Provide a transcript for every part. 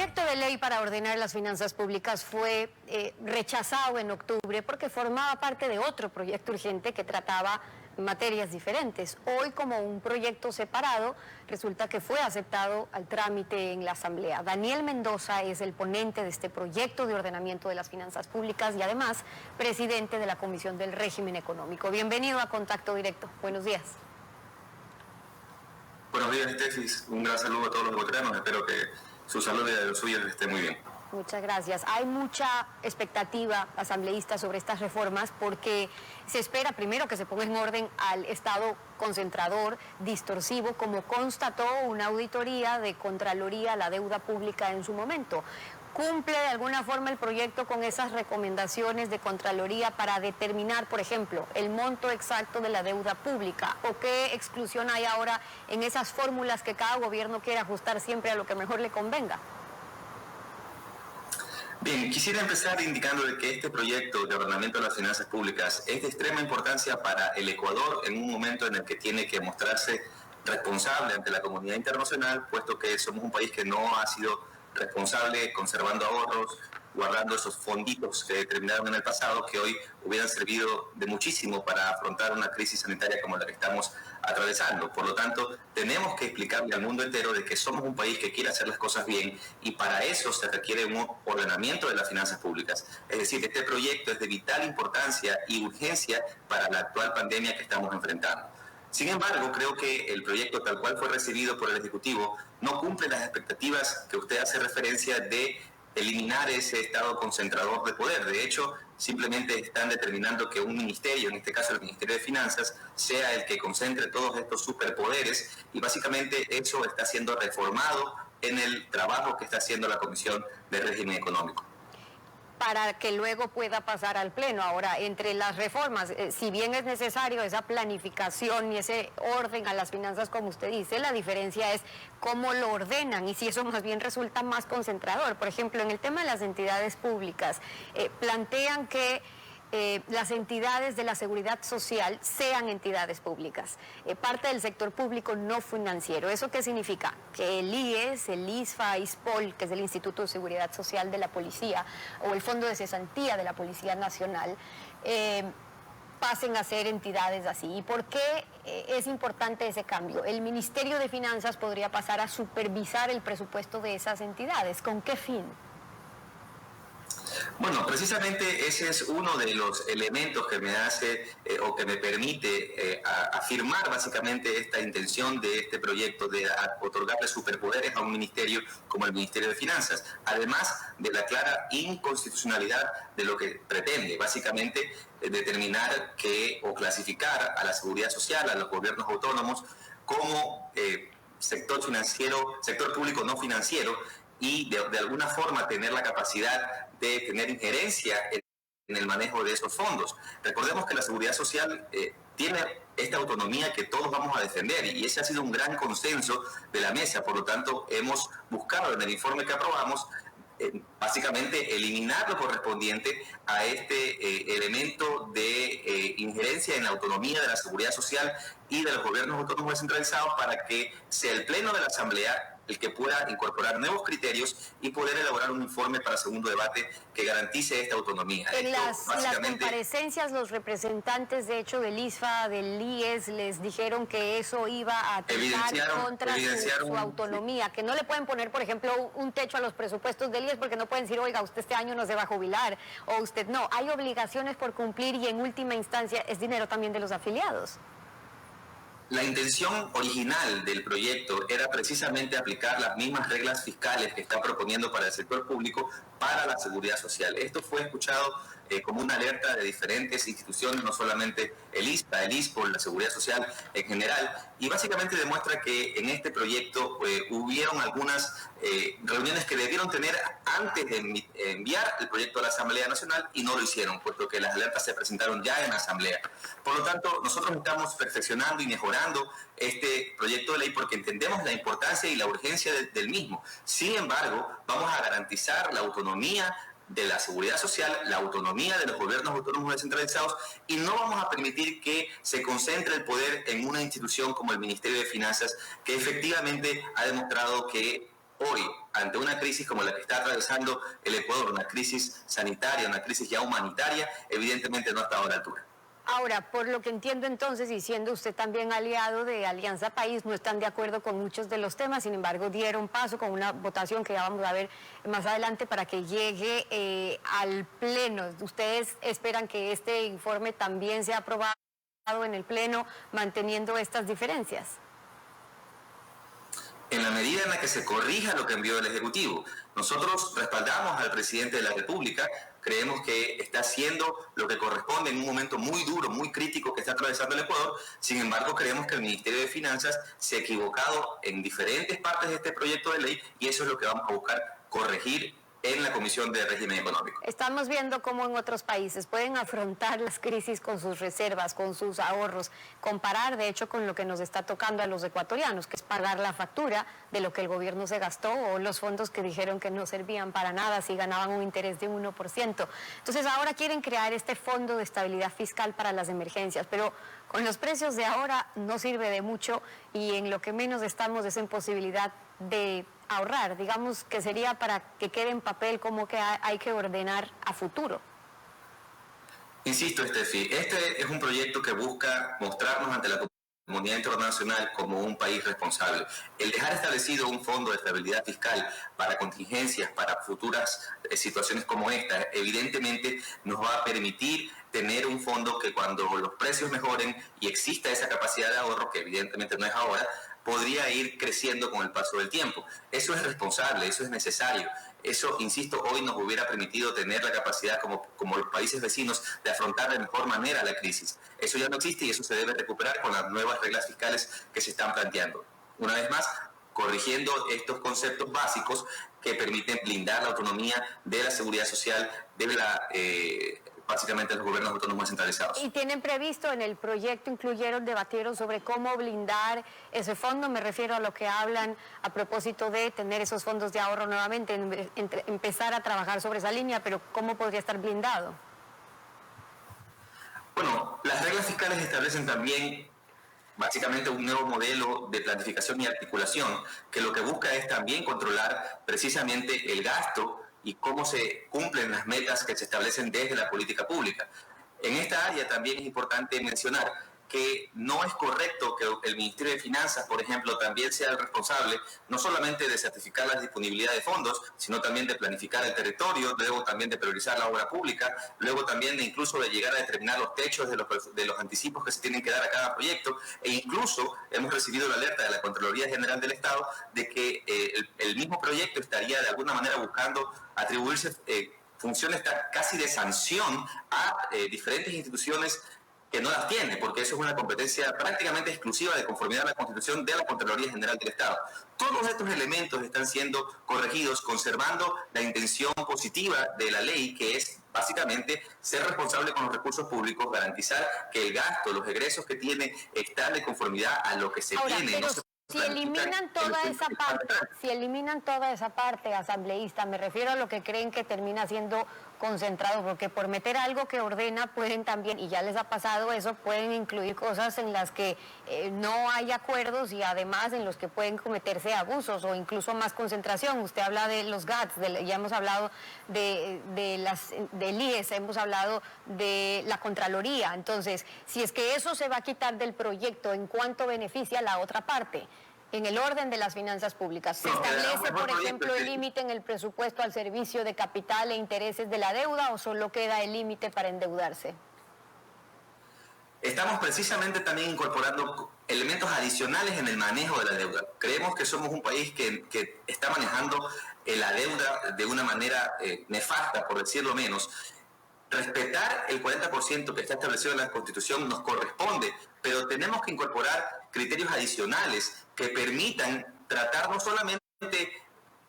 proyecto de ley para ordenar las finanzas públicas fue rechazado en octubre porque formaba parte de otro proyecto urgente que trataba materias diferentes. Hoy, como un proyecto separado, resulta que fue aceptado al trámite en la Asamblea. Daniel Mendoza es el ponente de este proyecto de ordenamiento de las finanzas públicas y además presidente de la Comisión del Régimen Económico. Bienvenido a Contacto Directo. Buenos días. Buenos días, Tesis. Un gran saludo a todos los bogotanos. Espero que su salud y la de los suyos esté muy bien. Muchas gracias. Hay mucha expectativa asambleísta sobre estas reformas porque se espera primero que se ponga en orden al Estado concentrador, distorsivo, como constató una auditoría de Contraloría a la deuda pública en su momento. ¿Cumple de alguna forma el proyecto con esas recomendaciones de Contraloría para determinar, por ejemplo, el monto exacto de la deuda pública? ¿O qué exclusión hay ahora en esas fórmulas que cada gobierno quiere ajustar siempre a lo que mejor le convenga? Bien, quisiera empezar indicando de que este proyecto de ordenamiento de las finanzas públicas es de extrema importancia para el Ecuador en un momento en el que tiene que mostrarse responsable ante la comunidad internacional, puesto que somos un país que no ha sido responsable conservando ahorros, guardando esos fonditos que determinaron en el pasado, que hoy hubieran servido de muchísimo para afrontar una crisis sanitaria como la que estamos atravesando. Por lo tanto, tenemos que explicarle al mundo entero de que somos un país que quiere hacer las cosas bien y para eso se requiere un ordenamiento de las finanzas públicas. Es decir, este proyecto es de vital importancia y urgencia para la actual pandemia que estamos enfrentando. Sin embargo, creo que el proyecto tal cual fue recibido por el Ejecutivo no cumple las expectativas que usted hace referencia de eliminar ese estado concentrador de poder. De hecho, simplemente están determinando que un ministerio, en este caso el Ministerio de Finanzas, sea el que concentre todos estos superpoderes y básicamente eso está siendo reformado en el trabajo que está haciendo la Comisión de Régimen Económico, para que luego pueda pasar al Pleno. Ahora, entre las reformas, si bien es necesario esa planificación y ese orden a las finanzas, como usted dice, la diferencia es cómo lo ordenan y si eso más bien resulta más concentrador. Por ejemplo, en el tema de las entidades públicas, plantean que las entidades de la seguridad social sean entidades públicas, parte del sector público no financiero. ¿Eso qué significa? Que el IES, el ISFA, ISPOL, que es el Instituto de Seguridad Social de la Policía, o el Fondo de Cesantía de la Policía Nacional, pasen a ser entidades así. ¿Y por qué es importante ese cambio? El Ministerio de Finanzas podría pasar a supervisar el presupuesto de esas entidades. ¿Con qué fin? Bueno, precisamente ese es uno de los elementos que me hace o que me permite afirmar básicamente esta intención de este proyecto de otorgarle superpoderes a un ministerio como el Ministerio de Finanzas, además de la clara inconstitucionalidad de lo que pretende, básicamente determinar que o clasificar a la seguridad social, a los gobiernos autónomos como sector financiero, sector público no financiero, y de alguna forma tener la capacidad de tener injerencia en el manejo de esos fondos. Recordemos que la seguridad social tiene esta autonomía que todos vamos a defender y ese ha sido un gran consenso de la mesa. Por lo tanto, hemos buscado en el informe que aprobamos básicamente eliminar lo correspondiente a este elemento de injerencia en la autonomía de la seguridad social y de los gobiernos autónomos descentralizados para que sea el Pleno de la Asamblea el que pueda incorporar nuevos criterios y poder elaborar un informe para segundo debate que garantice esta autonomía. En las comparecencias, los representantes, de hecho, del ISFA, del IES, les dijeron que eso iba a atentar contra su autonomía, que no le pueden poner, por ejemplo, un techo a los presupuestos del IES porque no pueden decir, oiga, usted este año no se va a jubilar, o usted no. Hay obligaciones por cumplir y en última instancia es dinero también de los afiliados. La intención original del proyecto era precisamente aplicar las mismas reglas fiscales que está proponiendo para el sector público para la seguridad social. Esto fue escuchado como una alerta de diferentes instituciones, no solamente el ISPA, el ISPOL, la seguridad social en general, y básicamente demuestra que en este proyecto hubieron algunas reuniones que debieron tener antes de enviar el proyecto a la Asamblea Nacional y no lo hicieron, puesto que las alertas se presentaron ya en la Asamblea. Por lo tanto, nosotros estamos perfeccionando y mejorando este proyecto de ley porque entendemos la importancia y la urgencia del mismo. Sin embargo, vamos a garantizar la autonomía de la seguridad social, la autonomía de los gobiernos autónomos descentralizados y no vamos a permitir que se concentre el poder en una institución como el Ministerio de Finanzas, que efectivamente ha demostrado que hoy, ante una crisis como la que está atravesando el Ecuador, una crisis sanitaria, una crisis ya humanitaria, evidentemente no ha estado a la altura. Ahora, por lo que entiendo entonces, y siendo usted también aliado de Alianza País, no están de acuerdo con muchos de los temas, sin embargo dieron paso con una votación que ya vamos a ver más adelante para que llegue al Pleno. ¿Ustedes esperan que este informe también sea aprobado en el Pleno, manteniendo estas diferencias? En la medida en la que se corrija lo que envió el Ejecutivo. Nosotros respaldamos al presidente de la República, creemos que está haciendo lo que corresponde en un momento muy duro, muy crítico que está atravesando el Ecuador. Sin embargo, creemos que el Ministerio de Finanzas se ha equivocado en diferentes partes de este proyecto de ley y eso es lo que vamos a buscar corregir en la Comisión de Régimen Económico. Estamos viendo cómo en otros países pueden afrontar las crisis con sus reservas, con sus ahorros, comparar de hecho con lo que nos está tocando a los ecuatorianos, que es pagar la factura de lo que el gobierno se gastó o los fondos que dijeron que no servían para nada si ganaban un interés de 1%. Entonces ahora quieren crear este fondo de estabilidad fiscal para las emergencias, pero con los precios de ahora no sirve de mucho y en lo que menos estamos es en posibilidad de ahorrar, digamos que sería para que quede en papel como que hay que ordenar a futuro. Insisto, Estefi, este es un proyecto que busca mostrarnos ante la comunidad internacional como un país responsable. El dejar establecido un fondo de estabilidad fiscal para contingencias, para futuras situaciones como esta, evidentemente nos va a permitir tener un fondo que cuando los precios mejoren y exista esa capacidad de ahorro, que evidentemente no es ahora, podría ir creciendo con el paso del tiempo. Eso es responsable, eso es necesario. Eso, insisto, hoy nos hubiera permitido tener la capacidad como los países vecinos de afrontar de mejor manera la crisis. Eso ya no existe y eso se debe recuperar con las nuevas reglas fiscales que se están planteando. Una vez más, corrigiendo estos conceptos básicos que permiten blindar la autonomía de la seguridad social, de la básicamente los gobiernos autónomos descentralizados. ¿Y tienen previsto en el proyecto, debatieron sobre cómo blindar ese fondo? Me refiero a lo que hablan a propósito de tener esos fondos de ahorro nuevamente, empezar a trabajar sobre esa línea, pero ¿cómo podría estar blindado? Bueno, las reglas fiscales establecen también básicamente un nuevo modelo de planificación y articulación que lo que busca es también controlar precisamente el gasto y cómo se cumplen las metas que se establecen desde la política pública. En esta área también es importante mencionar que no es correcto que el Ministerio de Finanzas, por ejemplo, también sea el responsable no solamente de certificar la disponibilidad de fondos, sino también de planificar el territorio, luego también de priorizar la obra pública, luego también de incluso de llegar a determinar los techos de los anticipos que se tienen que dar a cada proyecto, e incluso hemos recibido la alerta de la Contraloría General del Estado de que el mismo proyecto estaría de alguna manera buscando atribuirse funciones casi de sanción a diferentes instituciones que no las tiene, porque eso es una competencia prácticamente exclusiva de conformidad a la Constitución de la Contraloría General del Estado. Todos estos elementos están siendo corregidos, conservando la intención positiva de la ley, que es básicamente ser responsable con los recursos públicos, garantizar que el gasto, los egresos que tiene, están de conformidad a lo que se tiene. No se si eliminan toda esa parte asambleísta, me refiero a lo que creen que termina siendo concentrado, porque por meter algo que ordena pueden también, y ya les ha pasado eso, pueden incluir cosas en las que no hay acuerdos y además en los que pueden cometerse abusos o incluso más concentración. Usted habla de los GATS, ya hemos hablado del IES, hemos hablado de la Contraloría. Entonces, si es que eso se va a quitar del proyecto, ¿en cuánto beneficia la otra parte? En el orden de las finanzas públicas. ¿Se establece, por ejemplo, el límite en el presupuesto al servicio de capital e intereses de la deuda o solo queda el límite para endeudarse? Estamos precisamente también incorporando elementos adicionales en el manejo de la deuda. Creemos que somos un país que está manejando la deuda de una manera nefasta, por decirlo menos. Respetar el 40% que está establecido en la Constitución nos corresponde, pero tenemos que incorporar criterios adicionales que permitan tratar no solamente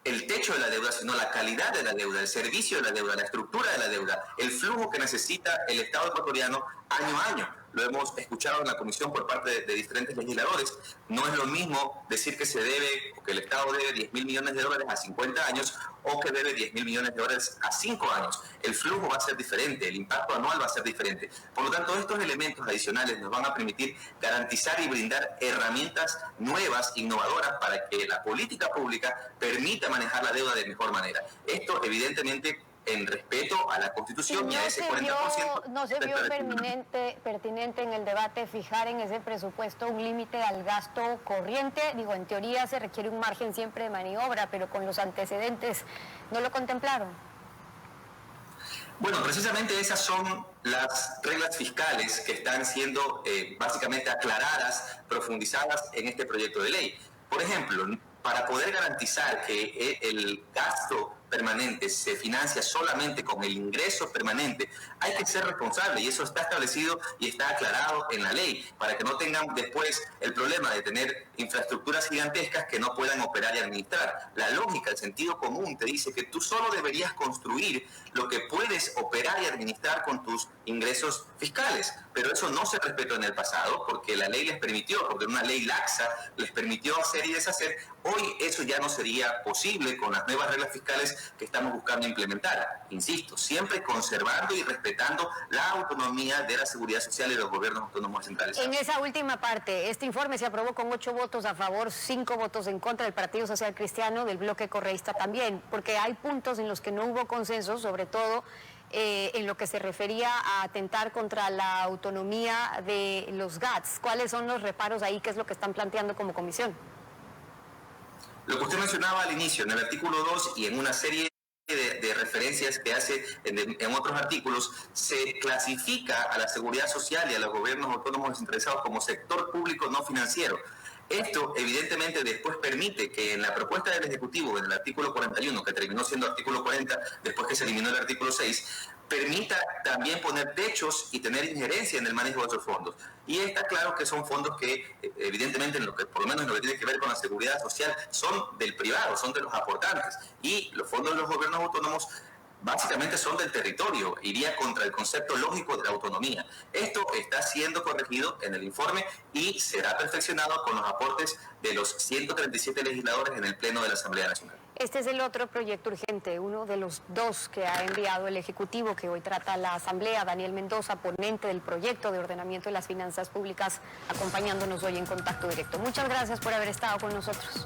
el techo de la deuda, sino la calidad de la deuda, el servicio de la deuda, la estructura de la deuda, el flujo que necesita el Estado ecuatoriano año a año. lo hemos escuchado en la comisión por parte de diferentes legisladores. No es lo mismo decir que se debe, o que el Estado debe 10.000 millones de dólares a 50 años o que debe 10.000 millones de dólares a 5 años. El flujo va a ser diferente, el impacto anual va a ser diferente. Por lo tanto, estos elementos adicionales nos van a permitir garantizar y brindar herramientas nuevas, innovadoras, para que la política pública permita manejar la deuda de mejor manera. Esto, evidentemente, en respeto a la Constitución y a ese 40%. ¿No se vio pertinente en el debate fijar en ese presupuesto un límite al gasto corriente? Digo, en teoría se requiere un margen siempre de maniobra, pero con los antecedentes, ¿no lo contemplaron? Bueno, precisamente esas son las reglas fiscales que están siendo básicamente aclaradas, profundizadas en este proyecto de ley. Por ejemplo, para poder garantizar que el gasto permanente se financia solamente con el ingreso permanente, hay que ser responsable, y eso está establecido y está aclarado en la ley, para que no tengan después el problema de tener infraestructuras gigantescas que no puedan operar y administrar. La lógica, el sentido común te dice que tú solo deberías construir lo que puedes operar y administrar con tus ingresos fiscales, pero eso no se respetó en el pasado porque la ley les permitió, porque una ley laxa les permitió hacer y deshacer. Hoy eso ya no sería posible con las nuevas reglas fiscales que estamos buscando implementar. Insisto, siempre conservando y respetando la autonomía de la seguridad social y de los gobiernos autónomos descentralizados. En esa última parte, este informe se aprobó con 8 votos a favor, 5 votos en contra del Partido Social Cristiano, del bloque correísta también, porque hay puntos en los que no hubo consenso, sobre todo en lo que se refería a atentar contra la autonomía de los GATS. ¿Cuáles son los reparos ahí? ¿Qué es lo que están planteando como comisión? Lo que usted mencionaba al inicio, en el artículo 2 y en una serie de referencias que hace en otros artículos, se clasifica a la seguridad social y a los gobiernos autónomos descentralizados como sector público no financiero. Esto, evidentemente, después permite que en la propuesta del Ejecutivo, en el artículo 41, que terminó siendo artículo 40, después que se eliminó el artículo 6, permita también poner techos y tener injerencia en el manejo de esos fondos. Y está claro que son fondos que, evidentemente, en lo que, por lo menos en lo que tiene que ver con la seguridad social, son del privado, son de los aportantes. Y los fondos de los gobiernos autónomos básicamente son del territorio, iría contra el concepto lógico de la autonomía. Esto está siendo corregido en el informe y será perfeccionado con los aportes de los 137 legisladores en el Pleno de la Asamblea Nacional. Este es el otro proyecto urgente, uno de los 2 que ha enviado el Ejecutivo, que hoy trata la Asamblea. Daniel Mendoza, ponente del proyecto de ordenamiento de las finanzas públicas, acompañándonos hoy en Contacto Directo. Muchas gracias por haber estado con nosotros.